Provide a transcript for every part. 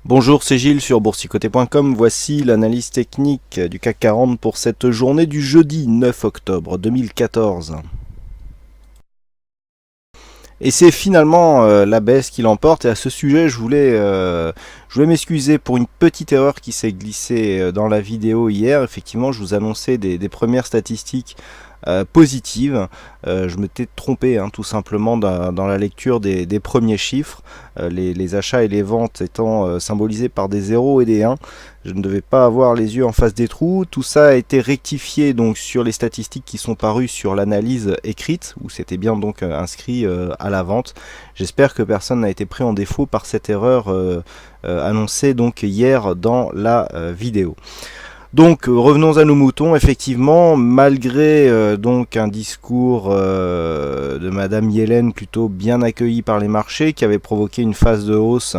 Bonjour, c'est Gilles sur boursicoté.com. Voici l'analyse technique du CAC 40 pour cette journée du jeudi 9 octobre 2014. Et c'est finalement la baisse qui l'emporte. Et à ce sujet, je voulais m'excuser pour une petite erreur qui s'est glissée dans la vidéo hier. Effectivement, je vous annonçais des premières statistiques positives. Je m'étais trompé tout simplement dans la lecture des premiers chiffres, les achats et les ventes étant symbolisés par des 0 et des 1. Je ne devais pas avoir les yeux en face des trous. Tout ça a été rectifié donc sur les statistiques qui sont parues sur l'analyse écrite, où c'était bien donc inscrit à la vente. J'espère que personne n'a été pris en défaut par cette erreur annoncée donc hier dans la vidéo. Donc revenons à nos moutons. Effectivement, malgré donc un discours de Madame Yellen plutôt bien accueilli par les marchés, qui avait provoqué une phase de hausse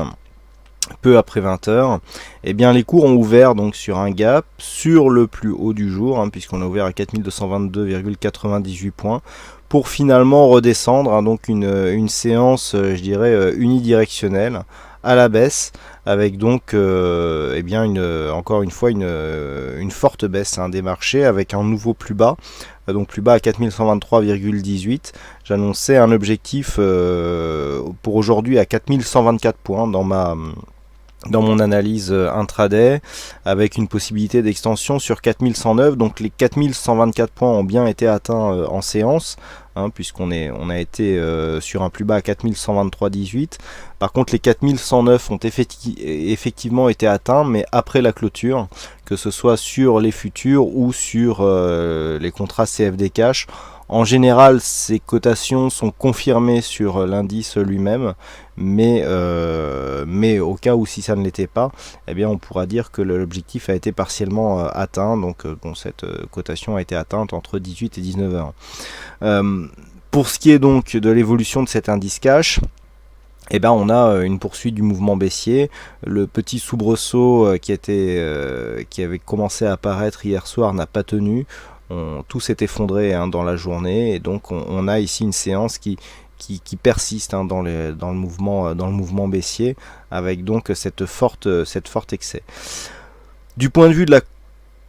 peu après 20 heures, eh bien les cours ont ouvert donc sur un gap sur le plus haut du jour, puisqu'on a ouvert à 4222,98 points, pour finalement redescendre, donc une séance, je dirais, unidirectionnelle à la baisse, avec donc eh bien encore une fois une forte baisse des marchés, avec un nouveau plus bas, donc plus bas à 4123,18. J'annonçais un objectif pour aujourd'hui à 4124 points dans mon analyse intraday, avec une possibilité d'extension sur 4109. Donc les 4124 points ont bien été atteints en séance, puisqu'on a été sur un plus bas à 4123,18. Par contre, les 4109 ont effectivement été atteints, mais après la clôture, que ce soit sur les futurs ou sur les contrats CFD Cash. En général, ces cotations sont confirmées sur l'indice lui-même, mais au cas où si ça ne l'était pas, eh bien on pourra dire que l'objectif a été partiellement atteint, donc cette cotation a été atteinte entre 18 et 19 heures. Pour ce qui est donc de l'évolution de cet indice cash, eh ben on a une poursuite du mouvement baissier. Le petit soubresaut qui avait commencé à apparaître hier soir n'a pas tenu. Tout s'est effondré dans la journée, et donc on a ici une séance qui persiste dans le mouvement baissier, avec donc cette forte excès. Du point de vue de la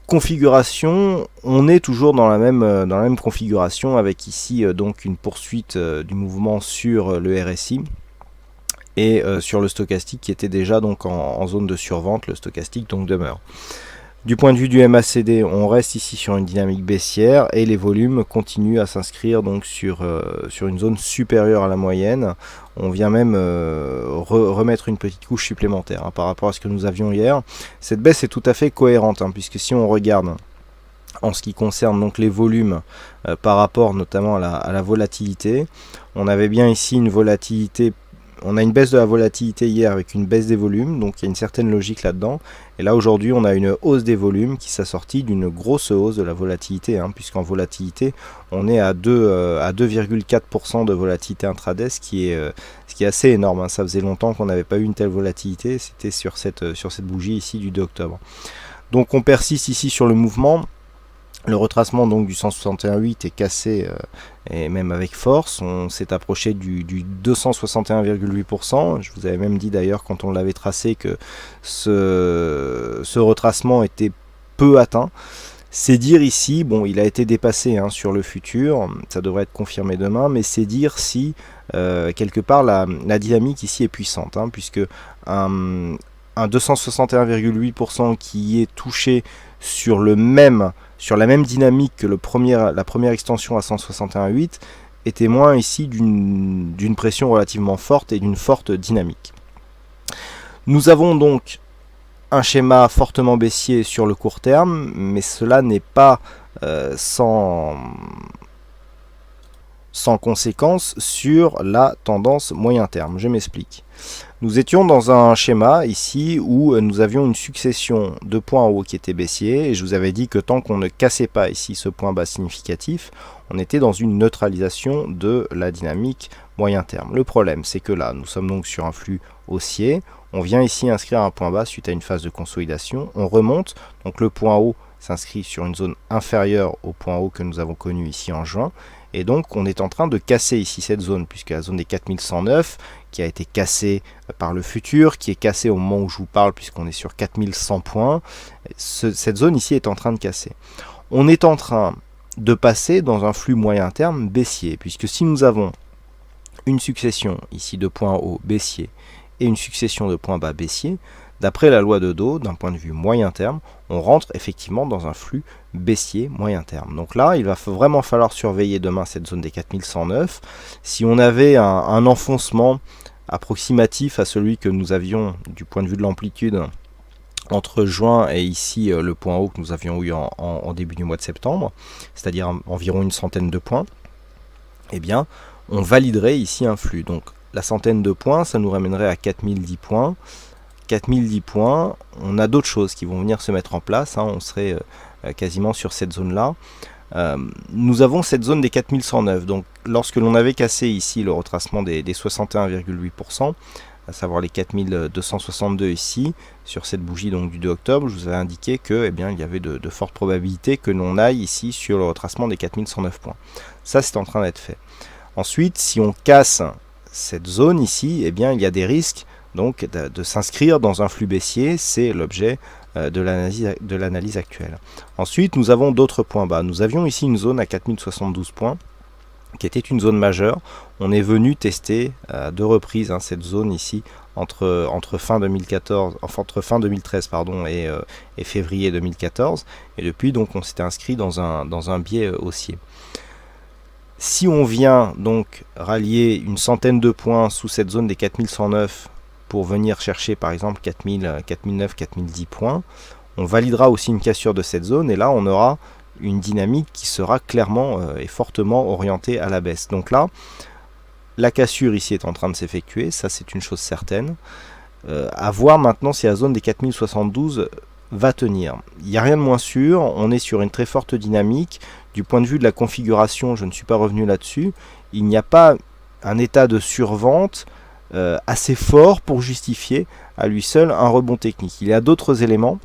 configuration, on est toujours dans la même configuration, avec ici donc une poursuite du mouvement sur le RSI et sur le stochastique qui était déjà donc en zone de survente. Le stochastique donc demeure. Du point de vue du MACD, on reste ici sur une dynamique baissière, et les volumes continuent à s'inscrire donc sur une zone supérieure à la moyenne. On vient même remettre une petite couche supplémentaire par rapport à ce que nous avions hier. Cette baisse est tout à fait cohérente, puisque si on regarde en ce qui concerne donc les volumes par rapport notamment à la volatilité, on avait bien ici une volatilité. On a une baisse de la volatilité hier avec une baisse des volumes, donc il y a une certaine logique là-dedans. Et là aujourd'hui on a une hausse des volumes qui s'assortit d'une grosse hausse de la volatilité, puisqu'en volatilité on est à 2,4% de volatilité intraday, ce qui est assez énorme. Ça faisait longtemps qu'on n'avait pas eu une telle volatilité, c'était sur cette bougie ici du 2 octobre. Donc on persiste ici sur le mouvement. Le retracement donc du 161,8 est cassé, et même avec force. On s'est approché du 261,8%. Je vous avais même dit d'ailleurs quand on l'avait tracé que ce retracement était peu atteint. C'est dire ici, bon, il a été dépassé sur le futur, ça devrait être confirmé demain, mais c'est dire si quelque part la dynamique ici est puissante, puisque un 261,8% qui est touché sur la même dynamique que la première extension à 161,8 est témoin ici d'une pression relativement forte et d'une forte dynamique. Nous avons donc un schéma fortement baissier sur le court terme, mais cela n'est pas sans conséquence sur la tendance moyen terme. Je m'explique. Nous étions dans un schéma ici où nous avions une succession de points hauts qui étaient baissiers, et je vous avais dit que tant qu'on ne cassait pas ici ce point bas significatif, on était dans une neutralisation de la dynamique moyen terme. Le problème, c'est que là, nous sommes donc sur un flux haussier. On vient ici inscrire un point bas suite à une phase de consolidation. On remonte, donc le point haut s'inscrit sur une zone inférieure au point haut que nous avons connu ici en juin. et donc on est en train de casser ici cette zone, puisque la zone des 4109 qui a été cassée par le futur, qui est cassée au moment où je vous parle, puisqu'on est sur 4100 points, cette zone ici est en train de casser. On est en train de passer dans un flux moyen terme baissier, puisque si nous avons une succession ici de points hauts baissiers et une succession de points bas baissiers, d'après la loi de Dow, d'un point de vue moyen terme, on rentre effectivement dans un flux baissier moyen terme. Donc là, il va vraiment falloir surveiller demain cette zone des 4109. Si on avait un enfoncement approximatif à celui que nous avions du point de vue de l'amplitude entre juin et ici le point haut que nous avions eu en début du mois de septembre, c'est-à-dire environ une centaine de points, eh bien, on validerait ici un flux. Donc la centaine de points, ça nous ramènerait à 4010 points. 4010 points, on a d'autres choses qui vont venir se mettre en place, on serait quasiment sur cette zone-là. Nous avons cette zone des 4109, donc lorsque l'on avait cassé ici le retracement des 61,8%, à savoir les 4262 ici, sur cette bougie donc du 2 octobre, je vous avais indiqué que eh bien, il y avait de fortes probabilités que l'on aille ici sur le retracement des 4109 points. Ça, c'est en train d'être fait. Ensuite, si on casse cette zone ici, eh bien, il y a des risques donc de s'inscrire dans un flux baissier, c'est l'objet de l'analyse actuelle. Ensuite, nous avons d'autres points bas. Nous avions ici une zone à 4072 points, qui était une zone majeure. On est venu tester à 2 reprises cette zone ici entre fin 2013 et février 2014. Et depuis, donc, on s'était inscrit dans un biais haussier. Si on vient donc rallier une centaine de points sous cette zone des 4109 pour venir chercher par exemple 4009, 4010 points, on validera aussi une cassure de cette zone et là on aura une dynamique qui sera clairement et fortement orientée à la baisse. Donc là, la cassure ici est en train de s'effectuer, ça c'est une chose certaine. À voir maintenant si la zone des 4072 va tenir. Il n'y a rien de moins sûr, on est sur une très forte dynamique. Du point de vue de la configuration, je ne suis pas revenu là-dessus, il n'y a pas un état de survente assez fort pour justifier à lui seul un rebond technique. Il y a d'autres éléments,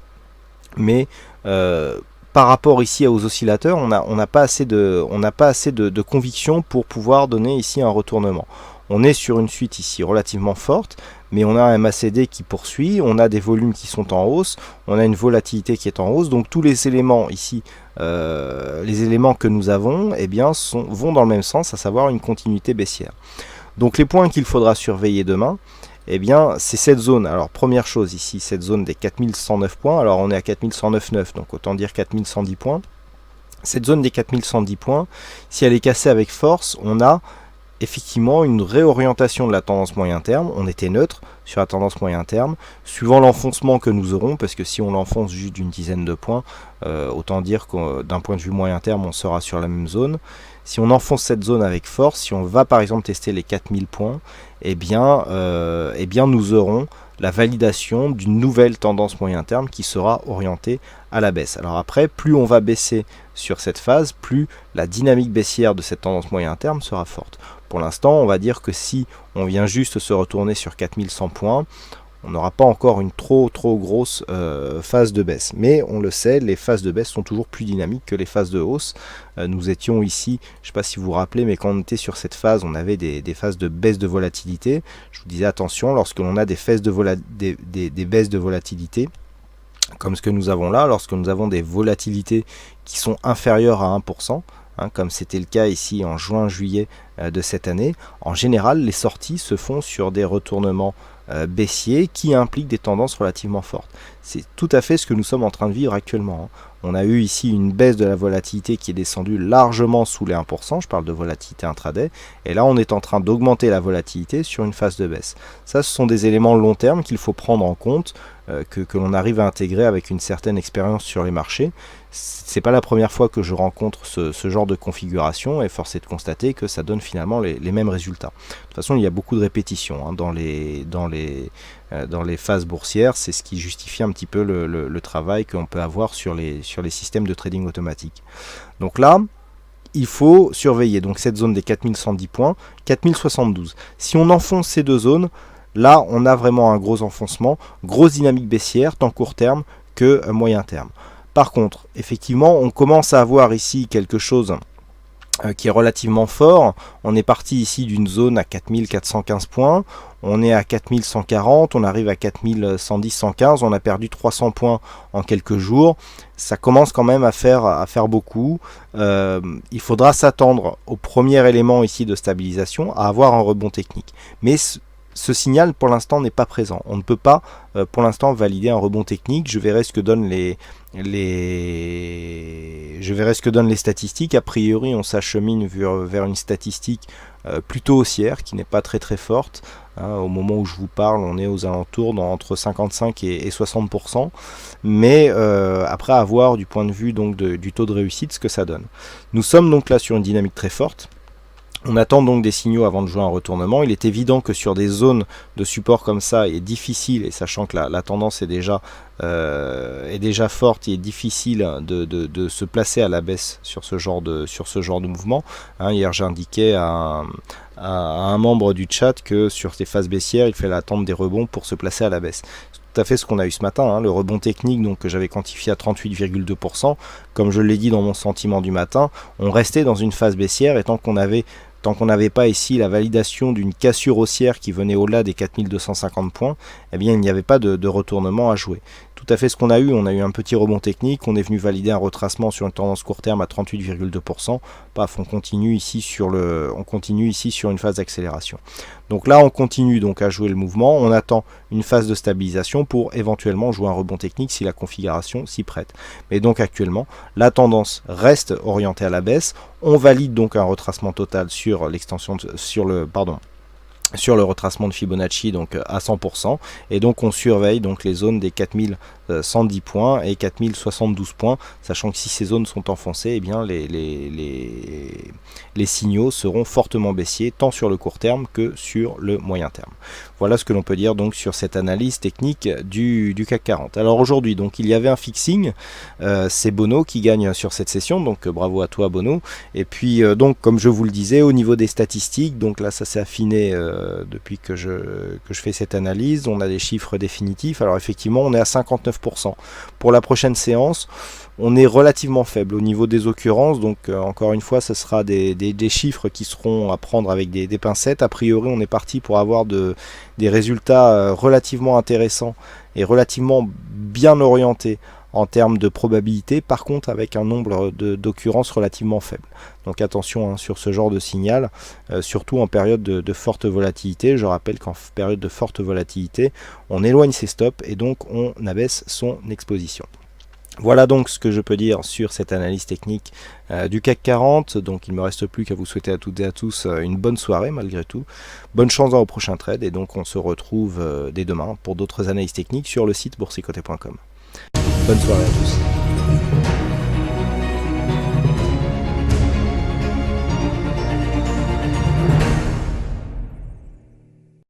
mais par rapport ici aux oscillateurs, on n'a pas assez de conviction pour pouvoir donner ici un retournement. On est sur une suite ici relativement forte, mais on a un MACD qui poursuit, on a des volumes qui sont en hausse, on a une volatilité qui est en hausse, donc tous les éléments ici, les éléments que nous avons, eh bien, vont dans le même sens, à savoir une continuité baissière. Donc les points qu'il faudra surveiller demain, eh bien, c'est cette zone. Alors première chose ici, cette zone des 4109 points, alors on est à 4109,9, donc autant dire 4110 points. Cette zone des 4110 points, si elle est cassée avec force, on a effectivement une réorientation de la tendance moyen terme. On était neutre sur la tendance moyen terme, suivant l'enfoncement que nous aurons, parce que si on l'enfonce juste d'une dizaine de points, autant dire que d'un point de vue moyen terme, on sera sur la même zone. Si on enfonce cette zone avec force, si on va par exemple tester les 4000 points, eh bien nous aurons la validation d'une nouvelle tendance moyen terme qui sera orientée à la baisse. Alors après, plus on va baisser sur cette phase, plus la dynamique baissière de cette tendance moyen terme sera forte. Pour l'instant, on va dire que si on vient juste se retourner sur 4100 points, on n'aura pas encore une trop grosse phase de baisse. Mais on le sait, les phases de baisse sont toujours plus dynamiques que les phases de hausse. Nous étions ici, je ne sais pas si vous vous rappelez, mais quand on était sur cette phase, on avait des phases de baisse de volatilité. Je vous disais attention, lorsque l'on a des baisses de volatilité, comme ce que nous avons là, lorsque nous avons des volatilités qui sont inférieures à 1%, comme c'était le cas ici en juin-juillet de cette année, en général, les sorties se font sur des retournements baissiers qui impliquent des tendances relativement fortes. C'est tout à fait ce que nous sommes en train de vivre actuellement. On a eu ici une baisse de la volatilité qui est descendue largement sous les 1%, je parle de volatilité intraday, et là on est en train d'augmenter la volatilité sur une phase de baisse. Ça, ce sont des éléments long terme qu'il faut prendre en compte, que l'on arrive à intégrer avec une certaine expérience sur les marchés. C'est pas la première fois que je rencontre ce genre de configuration, et force est de constater que ça donne finalement les mêmes résultats. De toute façon, il y a beaucoup de répétitions dans les phases boursières, c'est ce qui justifie un petit peu le travail qu'on peut avoir sur les systèmes de trading automatique. Donc là, il faut surveiller donc cette zone des 4110 points, 4072. Si on enfonce ces deux zones, là on a vraiment un gros enfoncement, grosse dynamique baissière, tant court terme que moyen terme. Par contre, effectivement, on commence à avoir ici quelque chose qui est relativement fort. On est parti ici d'une zone à 4415 points, on est à 4140, on arrive à 4110-115, on a perdu 300 points en quelques jours. Ça commence quand même à faire beaucoup. Il faudra s'attendre au premier élément ici de stabilisation, à avoir un rebond technique. Mais ce signal pour l'instant n'est pas présent. On ne peut pas pour l'instant valider un rebond technique. Je verrai ce que donnent les statistiques. A priori, on s'achemine vers une statistique plutôt haussière, qui n'est pas très forte. Au moment où je vous parle, on est aux alentours entre 55 et 60%. Mais après, à voir du point de vue donc du taux de réussite ce que ça donne. Nous sommes donc là sur une dynamique très forte. On attend donc des signaux avant de jouer un retournement. Il est évident que sur des zones de support comme ça, il est difficile, et sachant que la tendance est déjà forte, il est difficile de se placer à la baisse sur ce genre de mouvement. Hier, j'indiquais à un membre du chat que sur ces phases baissières, il fallait attendre des rebonds pour se placer à la baisse. Tout à fait ce qu'on a eu ce matin, le rebond technique donc, que j'avais quantifié à 38,2%. Comme je l'ai dit dans mon sentiment du matin, on restait dans une phase baissière, et tant qu'on n'avait pas ici la validation d'une cassure haussière qui venait au-delà des 4250 points, eh bien il n'y avait pas de retournement à jouer. Tout à fait ce qu'on a eu un petit rebond technique, on est venu valider un retracement sur une tendance court terme à 38,2%. Paf, on continue ici sur une phase d'accélération. Donc là on continue donc à jouer le mouvement, on attend une phase de stabilisation pour éventuellement jouer un rebond technique si la configuration s'y prête. Mais donc actuellement, la tendance reste orientée à la baisse, on valide donc un retracement total sur le retracement de Fibonacci donc à 100%, et donc on surveille donc les zones des 4110 points et 4072 points, sachant que si ces zones sont enfoncées, eh bien les signaux seront fortement baissiers tant sur le court terme que sur le moyen terme. Voilà ce que l'on peut dire donc sur cette analyse technique du CAC 40. Alors aujourd'hui donc il y avait un fixing, c'est Bono qui gagne sur cette session, donc bravo à toi Bono. Et puis donc comme je vous le disais, au niveau des statistiques, donc là ça s'est affiné depuis que je fais cette analyse, on a des chiffres définitifs. Alors effectivement on est à 59%. Pour la prochaine séance, on est relativement faible au niveau des occurrences, donc encore une fois ce sera des chiffres qui seront à prendre avec des pincettes. A priori on est parti pour avoir des résultats relativement intéressants et relativement bien orientés en termes de probabilité, par contre avec un nombre d'occurrences relativement faible. Donc attention sur ce genre de signal, surtout en période de forte volatilité. Je rappelle qu'en période de forte volatilité, on éloigne ses stops et donc on abaisse son exposition. Voilà donc ce que je peux dire sur cette analyse technique du CAC 40. Donc il ne me reste plus qu'à vous souhaiter à toutes et à tous une bonne soirée malgré tout. Bonne chance dans vos prochains trades, et donc on se retrouve dès demain pour d'autres analyses techniques sur le site boursicoté.com. Bonne soirée à tous.